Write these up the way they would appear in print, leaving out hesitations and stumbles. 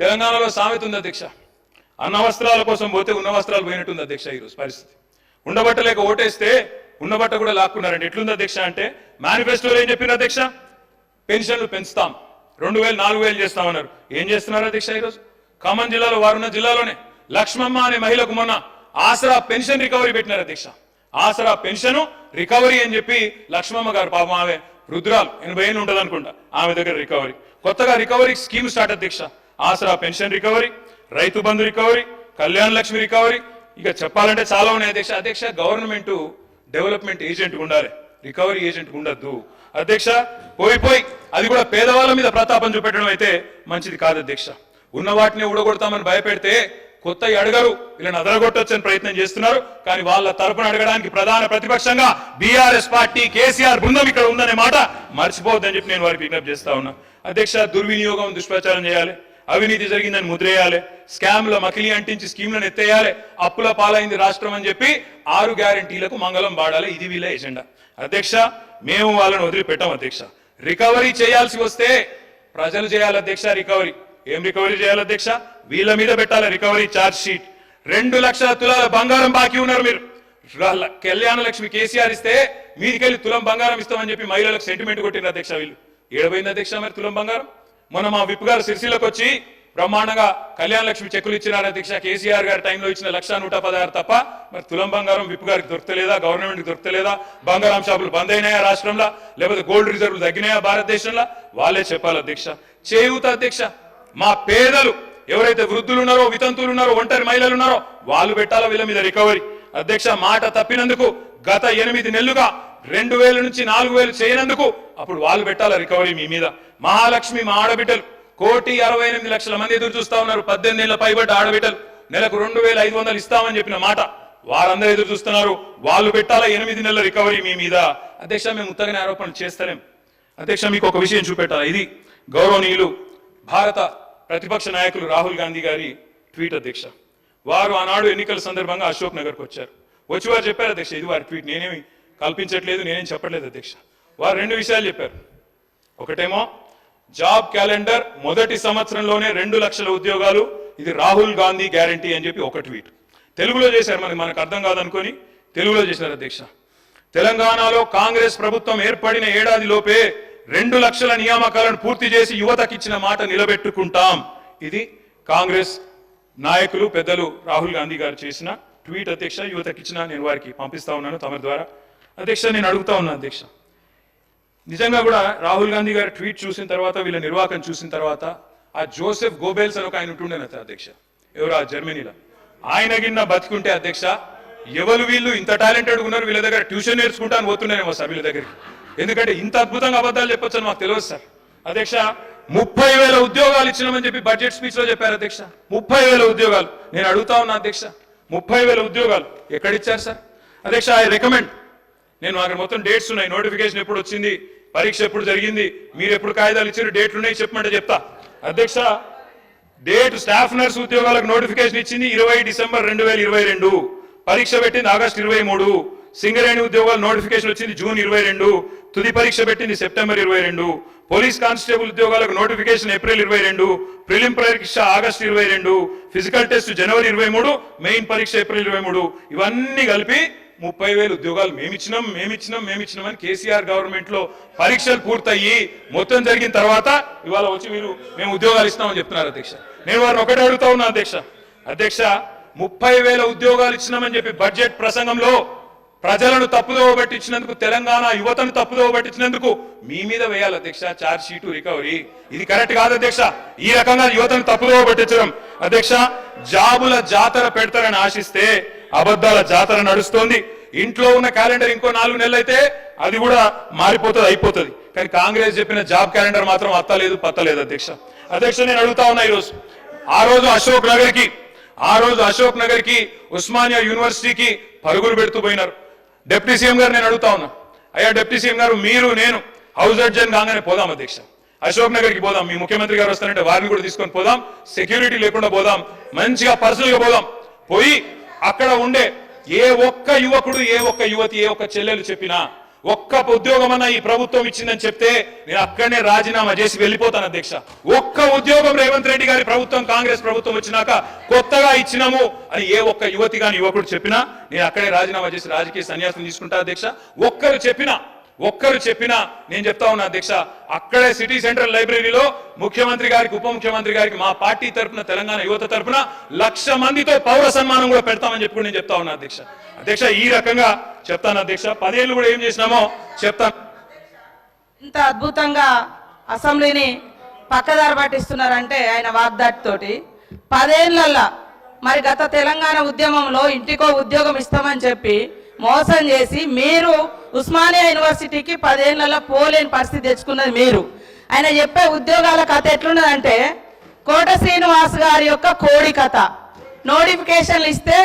తెలంగాణలో సామెత ఉంది అధ్యక్ష, అన్న వస్త్రాల కోసం పోతే ఉన్న వస్త్రాలు పోయినట్టుంది అధ్యక్ష ఈరోజు పరిస్థితి. ఉండబట్టలేక ఓటేస్తే ఉన్నబట్ట కూడా లాక్కున్నారండి. ఎట్లుంది అధ్యక్ష అంటే మేనిఫెస్టోలో ఏం చెప్పారు అధ్యక్ష? పెన్షన్లు పెంచుతాం, 2000 4000 చేస్తామన్నారు. ఏం చేస్తున్నారు అధ్యక్ష? ఈరోజు ఖమ్మం జిల్లాలో వారున్న జిల్లాలోనే లక్ష్మమ్మ అనే మహిళకు మొన్న ఆసరా పెన్షన్ రికవరీ పెట్టినారు అధ్యక్ష. ఆసరా పెన్షన్ రికవరీ అని చెప్పి లక్ష్మమ్మ గారు పాపం ఆమె రుద్రాలు 80 ఏళ్ళు ఉంటుంది అనుకుంటా, ఆమె దగ్గర రికవరీ కొత్తగా రికవరీ స్కీమ్ స్టార్ట్ అధ్యక్ష. ఆసరా pension recovery, Rythu Bandhu recovery, Kalyana Lakshmi recovery, ఇక చెప్పాలంటే చాలా ఉన్నాయి అధ్యక్ష. అధ్యక్ష గవర్నమెంట్ డెవలప్మెంట్ ఏజెంట్ ఉండాలి, రికవరీ ఏజెంట్ ఉండద్దు అధ్యక్ష. పోయి అది కూడా పేదవాళ్ళ మీద ప్రతాపం చూపెట్టడం అయితే మంచిది కాదు అధ్యక్ష. ఉన్న వాటిని ఊడగొడతామని భయపెడితే కొత్త అడగరు, వీళ్ళని అదరగొట్టొచ్చని ప్రయత్నం చేస్తున్నారు. కానీ వాళ్ళ తరపున అడగడానికి ప్రధాన ప్రతిపక్షంగా బీఆర్ఎస్ పార్టీ కేసీఆర్ బృందం ఇక్కడ ఉందనే మాట మర్చిపోవద్దని చెప్పి నేను వారికి విజ్ఞప్తి చేస్తా ఉన్నా అధ్యక్ష. దుర్వినియోగం దుష్ప్రచారం చేయాలి, అవినీతి జరిగిందని ముద్రేయాలి, స్కామ్ల మకిలి అంటించి స్కీమ్లను ఎత్తేయాలి, అప్పుల పాలైంది రాష్ట్రం అని చెప్పి 6 గ్యారంటీలకు మంగళం పాడాలి. ఇది వీళ్ళ ఎజెండా అధ్యక్ష. మేము వాళ్ళని వదిలిపెట్టాం అధ్యక్ష. రికవరీ చేయాల్సి వస్తే ప్రజలు చేయాలి అధ్యక్ష. రికవరీ ఏం రికవరీ చేయాలి అధ్యక్ష? వీళ్ళ మీద పెట్టాలి రికవరీ ఛార్జ్ షీట్. 2 లక్షల తులాల బంగారం బాకీ ఉన్నారు మీరు. కళ్యాణ లక్ష్మి కేసీఆర్ ఇస్తే మీదికెళ్ళి తులం బంగారం ఇస్తామని చెప్పి మహిళలకు సెంటిమెంట్ కొట్టినారు అధ్యక్ష. వీళ్ళు ఏడబోయింది అధ్యక్ష మరి తులం బంగారం? మొన్న మా విప్ గారు సిరిసిల్లకు వచ్చి బ్రహ్మాండంగా కళ్యాణ లక్ష్మి చెక్కులు ఇచ్చినారు అధ్యక్ష. కేసీఆర్ గారి టైంలో ఇచ్చిన 1,116 తప్ప మరి తులం బంగారం విప్ గారికి దొరకలేదా? గవర్నమెంట్ కి దొరకలేదా? బంగారం షాపులు బంద్ అయినాయా రాష్ట్రంలో? లేకపోతే గోల్డ్ రిజర్వ్లు తగ్గినాయా భారతదేశంలో? వాళ్ళే చెప్పాలి అధ్యక్ష. చేయూత అధ్యక్ష, మా పేదలు ఎవరైతే వృద్ధులు ఉన్నారో, వితంతులు ఉన్నారో, ఒంటరి మహిళలు ఉన్నారో వాళ్ళు పెట్టాలా వీళ్ళ మీద రికవరీ అధ్యక్ష. మాట తప్పినందుకు గత 8 నెలలుగా 2000 నుంచి 4000 చేయనందుకు అప్పుడు వాళ్ళు పెట్టాలా రికవరీ మీ మీద. మహాలక్ష్మి మా ఆడబిడ్డలు 1,68,00,000 మంది ఎదురు చూస్తా ఉన్నారు. 18 ఏళ్ల పైబడ్డ ఆడబిడ్డలు నెలకు 2,500 ఇస్తామని చెప్పిన మాట వారందరూ ఎదురు చూస్తున్నారు. వాళ్ళు పెట్టాలా 8 నెలల రికవరీ మీ మీద అధ్యక్ష. మేము ఉత్తగానే ఆరోపణలు చేస్తలేం అధ్యక్ష. మీకు ఒక విషయం చూపెట్టాలి. ఇది గౌరవనీయులు భారత ప్రతిపక్ష నాయకులు రాహుల్ గాంధీ గారి ట్వీట్ అధ్యక్ష. వారు ఆనాడు ఎన్నికల సందర్భంగా అశోక్ నగర్కి వచ్చారు. వచ్చి వారు చెప్పారు అధ్యక్ష, ఇది వారి ట్వీట్, నేనేమి కల్పించట్లేదు, నేనేం చెప్పట్లేదు అధ్యక్ష. వారు 2 విషయాలు చెప్పారు. ఒకటేమో జాబ్ క్యాలెండర్ మొదటి సంవత్సరంలోనే 2 లక్షల ఉద్యోగాలు, ఇది రాహుల్ గాంధీ గ్యారంటీ అని చెప్పి ఒక ట్వీట్. తెలుగులో చేశారు, మనకు అర్థం కాదనుకొని తెలుగులో చేశారు అధ్యక్ష. తెలంగాణలో కాంగ్రెస్ ప్రభుత్వం ఏర్పడిన ఏడాది లోపే 2 లక్షల నియామకాలను పూర్తి చేసి యువతకిచ్చిన మాట నిలబెట్టుకుంటాం. ఇది కాంగ్రెస్ నాయకులు పెద్దలు రాహుల్ గాంధీ గారు చేసిన ట్వీట్ అధ్యక్ష. యువతకిచ్చిన నేను వారికి పంపిస్తా ఉన్నాను తమ ద్వారా అధ్యక్ష. నేను అడుగుతా ఉన్నా అధ్యక్ష, నిజంగా కూడా రాహుల్ గాంధీ గారి ట్వీట్ చూసిన తర్వాత, వీళ్ళ నిర్వాహకం చూసిన తర్వాత, ఆ జోసెఫ్ గోబెల్స్ అని ఒక ఆయన ఉంటుండేన అధ్యక్ష, ఎవరు ఆ జర్మనీలో, ఆయన గిన్న బతికుంటే అధ్యక్ష ఎవరు వీళ్ళు ఇంత టాలెంటెడ్ ఉన్నారు, వీళ్ళ దగ్గర ట్యూషన్ నేర్చుకుంటా అని పోతున్నారేమో సార్ వీళ్ళ దగ్గరికి. ఎందుకంటే ఇంత అద్భుతంగా అబద్ధాలు చెప్పొచ్చు అని మాకు తెలియదు సార్ అధ్యక్ష. 30,000 ఉద్యోగాలు ఇచ్చినామని చెప్పి బడ్జెట్ స్పీచ్ లో చెప్పారు అధ్యక్ష. 30,000 ఉద్యోగాలు. నేను అడుగుతా ఉన్నా అధ్యక్ష, 30,000 ఉద్యోగాలు ఎక్కడిచ్చారు సార్ అధ్యక్ష? ఐ రికమెండ్, నేను అక్కడ మొత్తం డేట్స్ ఉన్నాయి, నోటిఫికేషన్ ఎప్పుడు వచ్చింది, పరీక్ష ఎప్పుడు జరిగింది, మీరు ఎప్పుడు కాగితాలు ఇచ్చారు, డేట్లు ఉన్నాయి చెప్పమంటే చెప్తా అధ్యక్ష. డేట్ స్టాఫ్ నర్స్ ఉద్యోగాలకు నోటిఫికేషన్ ఇచ్చింది 20 డిసెంబర్ 2022, పరీక్ష పెట్టింది ఆగస్టు 23, సింగరేణి ఉద్యోగాలు నోటిఫికేషన్ వచ్చింది జూన్ 22, తుది పరీక్ష పెట్టింది సెప్టెంబర్ 22, పోలీస్ కానిస్టేబుల్ ఉద్యోగాలకు నోటిఫికేషన్ ఏప్రిల్ 22, ప్రిలిమ్ పరీక్ష ఆగస్టు 22, ఫిజికల్ టెస్ట్ జనవరి 23, మెయిన్ పరీక్ష ఏప్రిల్ 23. ఇవన్నీ కలిపి 30,000 ఉద్యోగాలు మేమిచ్చినాం అని కేసీఆర్ గవర్నమెంట్ లో పరీక్షలు పూర్తయ్యి మొత్తం జరిగిన తర్వాత ఇవాళ వచ్చి మీరు మేము ఉద్యోగాలు ఇస్తామని చెప్తున్నారు అధ్యక్ష. నేను వారిని ఒకటే అడుగుతా ఉన్నా అధ్యక్ష. 30,000 ఉద్యోగాలు ఇచ్చినామని చెప్పి బడ్జెట్ ప్రసంగంలో ప్రజలను తప్పుదోవ పట్టించినందుకు, తెలంగాణ యువతను తప్పుదోవ పట్టించినందుకు మీ మీద వేయాలి అధ్యక్ష ఛార్జ్ షీటు రికవరీ. ఇది కరెక్ట్ కాదు అధ్యక్ష. ఈ రకంగా యువతను తప్పుదోవ పట్టించడం అధ్యక్ష. జాబుల జాతర పెడతారని ఆశిస్తే అబద్ధాల జాతర నడుస్తోంది. ఇంట్లో ఉన్న క్యాలెండర్ ఇంకో 4 నెలలు అయితే అది కూడా మారిపోతుంది, అయిపోతుంది. కానీ కాంగ్రెస్ చెప్పిన జాబ్ క్యాలెండర్ మాత్రం అత్తలేదు పత్తలేదు అధ్యక్ష. నేను అడుగుతా ఉన్నా, ఈరోజు ఆ రోజు అశోక్ నగర్ కి ఉస్మానియా యూనివర్సిటీకి పరుగులు పెడుతూ పోయినారు. డిప్యూటీ సీఎం గారు నేను అడుగుతా ఉన్నా, అయ్యా డిప్యూటీ సీఎం గారు, మీరు నేను హౌస్ అడ్జన్ కాగానే పోదాం అధ్యక్ష, అశోక్ నగర్ కి పోదాం, మీ ముఖ్యమంత్రి గారు వస్తానంటే వారిని కూడా తీసుకొని పోదాం, సెక్యూరిటీ లేకుండా పోదాం, మంచిగా పర్సనల్ గా పోదాం. పోయి అక్కడ ఉండే ఏ ఒక్క యువకుడు, ఏ ఒక్క యువతి, ఏ ఒక్క చెల్లెలు చెప్పినా ఒక్క ఉద్యోగం అన్న ఈ ప్రభుత్వం ఇచ్చిందని చెప్తే నేను అక్కడనే రాజీనామా చేసి వెళ్ళిపోతాను అధ్యక్ష. ఒక్క ఉద్యోగం రేవంత్ రెడ్డి గారి ప్రభుత్వం, కాంగ్రెస్ ప్రభుత్వం వచ్చినాక కొత్తగా ఇచ్చినాము అని ఏ ఒక్క యువతి గాని యువకుడు చెప్పినా నేను అక్కడే రాజీనామా చేసి రాజకీయ సన్యాసం తీసుకుంటా అధ్యక్ష. ఒక్కరు చెప్పినా నేను చెప్తా ఉన్నా అధ్యక్ష, అక్కడే సిటీ సెంట్రల్ లైబ్రరీలో ముఖ్యమంత్రి గారికి, ఉప ముఖ్యమంత్రి గారికి, మా పార్టీ తరఫున, తెలంగాణ యువత తరఫున 1,00,000 మందితో పౌర సన్మానం కూడా పెడతామని చెప్పి నేను చెప్తా ఉన్నా అధ్యక్ష. అధ్యక్ష ఈ రకంగా చెప్తాను అధ్యక్ష. 10 ఏళ్ళు కూడా ఏం చేసినామో చెప్తాను. ఇంత అద్భుతంగా అసెంబ్లీని పక్కదారి పట్టిస్తున్నారంటే ఆయన వాగ్దాటితోటి 10 ఏళ్లల్లా మరి గత తెలంగాణ ఉద్యమంలో ఇంటికో ఉద్యోగం ఇస్తామని చెప్పి మోసం చేసి మీరు ఉస్మానియా యూనివర్సిటీకి 10 ఏళ్లలో పోలేని పరిస్థితి తెచ్చుకున్నది మీరు. ఆయన చెప్పే ఉద్యోగాల కథ ఎట్లున్నదంటే కోట శ్రీనివాస్ గారి యొక్క కోడి కథ. నోటిఫికేషన్లు ఇస్తే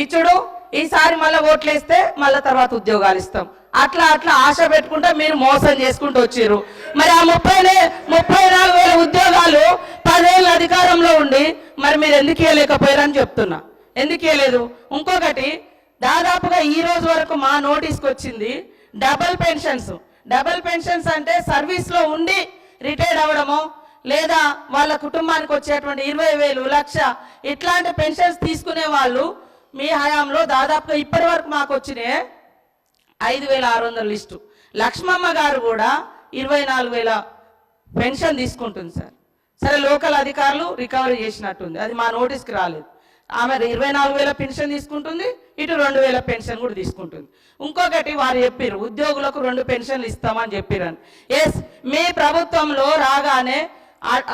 ఇచ్చుడు, ఈసారి మళ్ళీ ఓట్లు వేస్తే మళ్ళీ తర్వాత ఉద్యోగాలు ఇస్తాం, అట్లా ఆశ పెట్టుకుంటా మీరు మోసం చేసుకుంటూ వచ్చారు. మరి ఆ 34,000 ఉద్యోగాలు 10 ఏళ్ళ అధికారంలో ఉండి మరి మీరు ఎందుకు ఇవ్వలేకపోయారని చెప్తున్నా. ఎందుకు ఇవ్వలేదు? ఇంకొకటి, దాదాపుగా ఈ రోజు వరకు మా నోటీస్కి వచ్చింది డబుల్ పెన్షన్స్ అంటే సర్వీస్లో ఉండి రిటైర్డ్ అవ్వడమో లేదా వాళ్ళ కుటుంబానికి వచ్చేటువంటి 20,000, 1,00,000 ఇట్లాంటి పెన్షన్స్ తీసుకునే వాళ్ళు మీ హయాంలో దాదాపుగా ఇప్పటి వరకు మాకు వచ్చినాయి 5,600 లిస్టు. లక్ష్మమ్మ గారు కూడా 24,000 పెన్షన్ తీసుకుంటుంది సార్. సరే, లోకల్ అధికారులు రికవరీ చేసినట్టుంది, అది మా నోటీస్కి రాలేదు. ఆమె 24,000 పెన్షన్ తీసుకుంటుంది, ఇటు 2,000 పెన్షన్ కూడా తీసుకుంటుంది. ఇంకొకటి, వారు చెప్పారు ఉద్యోగులకు 2 పెన్షన్లు ఇస్తామని చెప్పారని. ఎస్, మీ ప్రభుత్వంలో రాగానే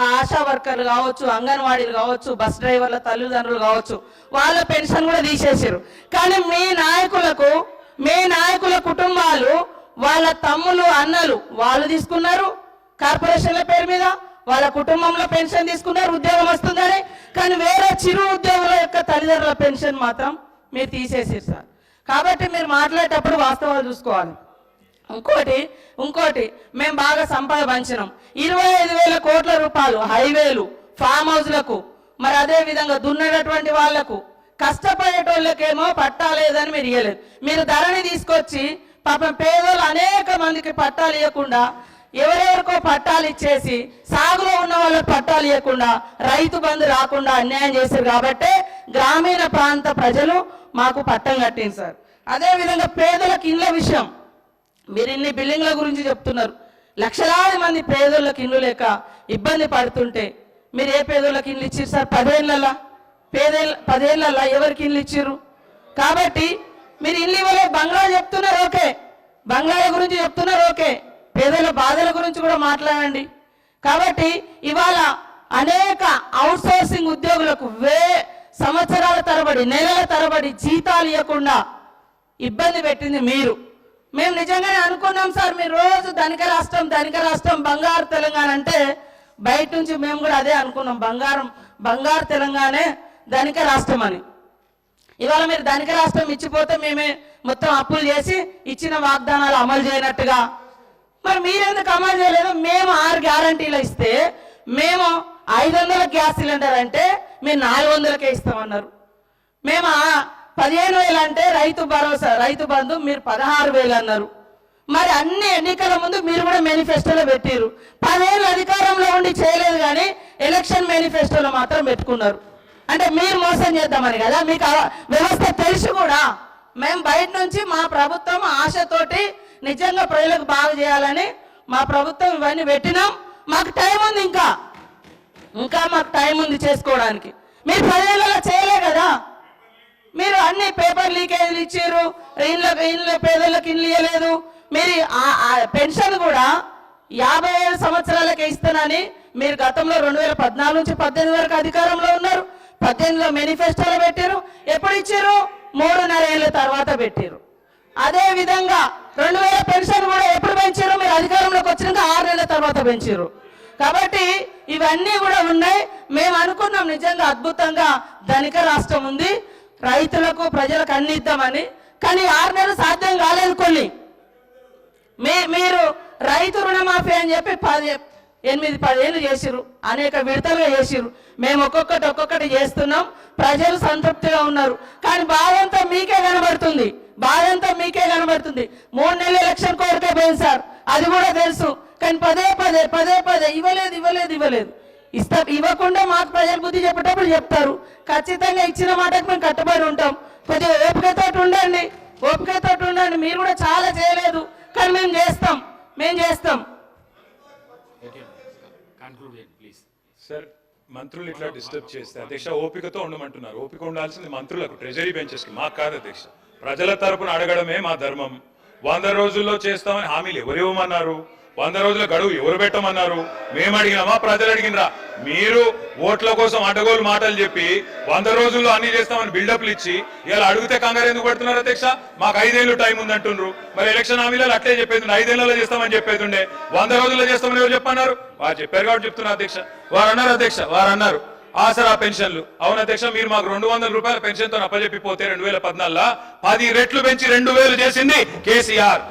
ఆశా వర్కర్లు కావచ్చు, అంగన్వాడీలు కావచ్చు, బస్ డ్రైవర్ల తల్లిదండ్రులు కావచ్చు, వాళ్ళ పెన్షన్ కూడా తీసేసారు. కానీ మీ నాయకుల కుటుంబాలు, వాళ్ళ తమ్ములు, అన్నలు వాళ్ళు తీసుకున్నారు కార్పొరేషన్ల పేరు మీద, వాళ్ళ కుటుంబంలో పెన్షన్ తీసుకున్నారు ఉద్యోగం వస్తుందని. కానీ వేరే చిరు ఉద్యోగుల యొక్క తల్లిదండ్రుల పెన్షన్ మాత్రం మీరు తీసేసారు సార్. కాబట్టి మీరు మాట్లాడేటప్పుడు వాస్తవాలు చూసుకోవాలి. ఇంకోటి మేము బాగా సంపద పంచినాం. 25,000 కోట్ల రూపాయలు హైవేలు, ఫామ్ హౌస్లకు, మరి అదే విధంగా దున్నేటటువంటి వాళ్లకు, కష్టపడేటోళ్ళకేమో పట్టా లేదని మీరు ఇవ్వలేదు. మీరు ధరని తీసుకొచ్చి పాపం పేదోళ్ళు అనేక మందికి పట్టాలు ఇవ్వకుండా, ఎవరెవరికో పట్టాలు ఇచ్చేసి, సాగులో ఉన్న వాళ్ళకి పట్టాలు ఇవ్వకుండా, రైతు బంధు రాకుండా అన్యాయం చేశారు. కాబట్టి గ్రామీణ ప్రాంత ప్రజలు మాకు పట్టం కట్టింది సార్. అదేవిధంగా పేదలకు ఇళ్ళ విషయం, మీరు ఇన్ని బిల్డింగ్ల గురించి చెప్తున్నారు. లక్షలాది మంది పేదోళ్ళకి ఇల్లు లేక ఇబ్బంది పడుతుంటే మీరు ఏ పేదోళ్ళకి ఇల్లు ఇచ్చారు సార్? 10 ఏళ్ళ ఎవరికి ఇల్లు ఇచ్చారు? కాబట్టి మీరు ఇల్లు ఇవ్వలే. బంగ్లా చెప్తున్నారు ఓకే, బంగ్లాల గురించి చెప్తున్నారు ఓకే, పేదల బాధల గురించి కూడా మాట్లాడండి. కాబట్టి ఇవాళ అనేక అవుట్సోర్సింగ్ ఉద్యోగులకు సంవత్సరాల తరబడి, నెలల తరబడి జీతాలు ఇవ్వకుండా ఇబ్బంది పెట్టింది మీరు. మేము నిజంగానే అనుకున్నాం సార్, మీరు రోజు ధనిక రాష్ట్రం బంగారు తెలంగాణ అంటే బయట నుంచి మేము కూడా అదే అనుకున్నాం, బంగారు తెలంగాణే ధనిక రాష్ట్రం అని. ఇవాళ మీరు ధనిక రాష్ట్రం ఇచ్చిపోతే మేమే మొత్తం అప్పులు చేసి ఇచ్చిన వాగ్దానాలు అమలు చేయనట్టుగా, మరి మీరెందుకు అమలు చేయలేదు? మేము 6 గ్యారంటీలు ఇస్తే మేము 500 గ్యాస్ సిలిండర్ అంటే మీరు 400కే ఇస్తామన్నారు. మేము 15,000 అంటే రైతు భరోసా, రైతు బంధు మీరు 16,000 అన్నారు. మరి అన్ని ఎన్నికల ముందు మీరు కూడా మేనిఫెస్టోలో పెట్టారు. 10 ఏళ్ళు అధికారంలో ఉండి చేయలేదు, కానీ ఎలక్షన్ మేనిఫెస్టోలో మాత్రం పెట్టుకున్నారు. అంటే మీరు మోసం చేద్దామని కదా, మీకు వ్యవస్థ తెలిసి కూడా మేము బయట నుంచి మా ప్రభుత్వం ఆశతోటి నిజంగా ప్రజలకు బాగు చేయాలని మా ప్రభుత్వం ఇవన్నీ పెట్టినాం. మాకు టైం ఉంది, ఇంకా మాకు టైం ఉంది చేసుకోవడానికి. మీరు 10 ఏళ్ళలో చేయలే కదా. మీరు అన్ని పేపర్ లీకేజీలు ఇచ్చారు, ఇళ్ళ పేదలకు ఇల్లు ఇవ్వలేదు. మీరు పెన్షన్ కూడా 57 సంవత్సరాలకే ఇస్తానని మీరు గతంలో 2014 నుంచి 18 వరకు అధికారంలో ఉన్నారు. 18లో మేనిఫెస్టోలో పెట్టారు. ఎప్పుడు ఇచ్చారు? 3.5 ఏళ్ళ తర్వాత పెట్టారు. అదే విధంగా 2000 పెన్షన్ కూడా ఎప్పుడు పెంచారు? మీరు అధికారంలోకి వచ్చినాక 6 నెలల తర్వాత పెంచారు. కాబట్టి ఇవన్నీ కూడా ఉన్నాయి. మేము అనుకున్నాం నిజంగా అద్భుతంగా ధనిక రాష్ట్రం ఉంది, రైతులకు ప్రజలకు అన్ని ఇద్దామని. కానీ 6 నెలలు సాధ్యం కాలేదు. కొన్ని మీరు రైతు రుణమాఫీ అని చెప్పి 8-10 ఏళ్ళు చేసిరు, అనేక విడతలుగా చేసిరు. మేము ఒక్కొక్కటి చేస్తున్నాం, ప్రజలు సంతృప్తిగా ఉన్నారు. కానీ బాధంతా మీకే కనబడుతుంది. బాధ అంతా మీకే కనబడుతుంది. 3 నెలల ఎలక్షన్ కోరికే పోయింది సార్, అది కూడా తెలుసు. కానీ పదే పదే ఇవ్వలేదు. ఇవ్వకుండా మాకు ప్రజల బుద్ధి చెప్పేటప్పుడు చెప్తారు. ఖచ్చితంగా ఇచ్చిన మాటకు మేము కట్టుబడి ఉంటాం. కొద్దిగా ఓపికతో ఉండండి. మీరు కూడా చాలా చేయలేదు, కానీ మేము చేస్తాం. సార్, మంత్రులు ఇట్లా డిస్టర్బ్ చేస్తే అధ్యక్ష ఓపికతో ఉండమంటున్నారు. ఓపిక ఉండాల్సింది మంత్రులకు, ట్రెజరీ బెంచెస్ కి, మాకు కాదు అధ్యక్ష. ప్రజల తరపున అడగడమే మా ధర్మం. 100 రోజుల్లో చేస్తామని హామీలు ఎవరు ఇవ్వమన్నారు? 100 రోజుల గడువు ఎవరు పెట్టమన్నారు? మేము అడిగినామా, ప్రజలు అడిగినరా? మీరు ఓట్ల కోసం అడ్డగోలు మాటలు చెప్పి 100 రోజుల్లో అన్ని చేస్తామని బిల్డప్లు ఇచ్చి ఇలా అడిగితే కంగారు ఎందుకు పడుతున్నారు అధ్యక్ష? మాకు 5 ఏళ్ళు టైం ఉందంటున్నారు. మరి ఎలక్షన్ హామీలలో అట్లే చెప్పేది, 5 ఏళ్లలో చేస్తామని చెప్పేది ఉండే. 100 రోజుల్లో చేస్తామని ఎవరు చెప్పన్నారు? వారు చెప్పారు కాబట్టి చెప్తున్నారు అధ్యక్ష. వారు అన్నారు ఆసరా పెన్షన్లు. అవును అధ్యక్ష, మీరు మాకు 200 రూపాయల పెన్షన్ తో అప్పచెప్పిపోతే 2014 10 రెట్లు పెంచి 2000 చేసింది కేసీఆర్.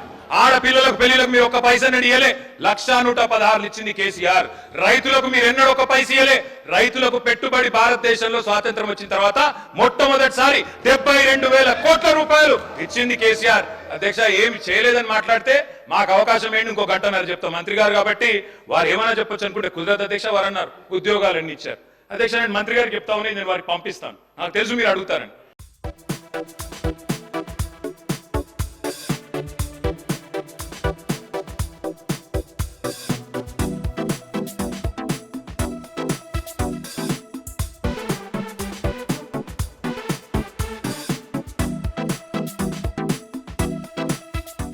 ఆడపిల్లలకు పెళ్లిలకు మీరు ఒక్క పైసా ఇయ్యలే, 1,116 ఇచ్చింది కేసీఆర్. రైతులకు మీరు ఎన్నడూ ఒక్క పైస ఇయ్యలే. రైతులకు పెట్టుబడి భారతదేశంలో స్వాతంత్రం వచ్చిన తర్వాత మొట్టమొదటిసారి 72,000 కోట్ల రూపాయలు ఇచ్చింది కేసీఆర్. అధ్యక్ష, ఏమి చేయలేదని మాట్లాడితే మాకు అవకాశం ఏంటి, ఇంకో గంటన్నర చెప్తాం. మంత్రి గారు కాబట్టి వారు ఏమైనా చెప్పొచ్చు అనుకుంటే కుదరదు అధ్యక్ష. వారు అన్నారు ఉద్యోగాలన్నీ ఇచ్చారు. అధ్యక్ష, నేను మంత్రి గారికి చెప్తా ఉన్నాయి, నేను వారికి పంపిస్తాను. నాకు తెలుసు మీరు అడుగుతారని.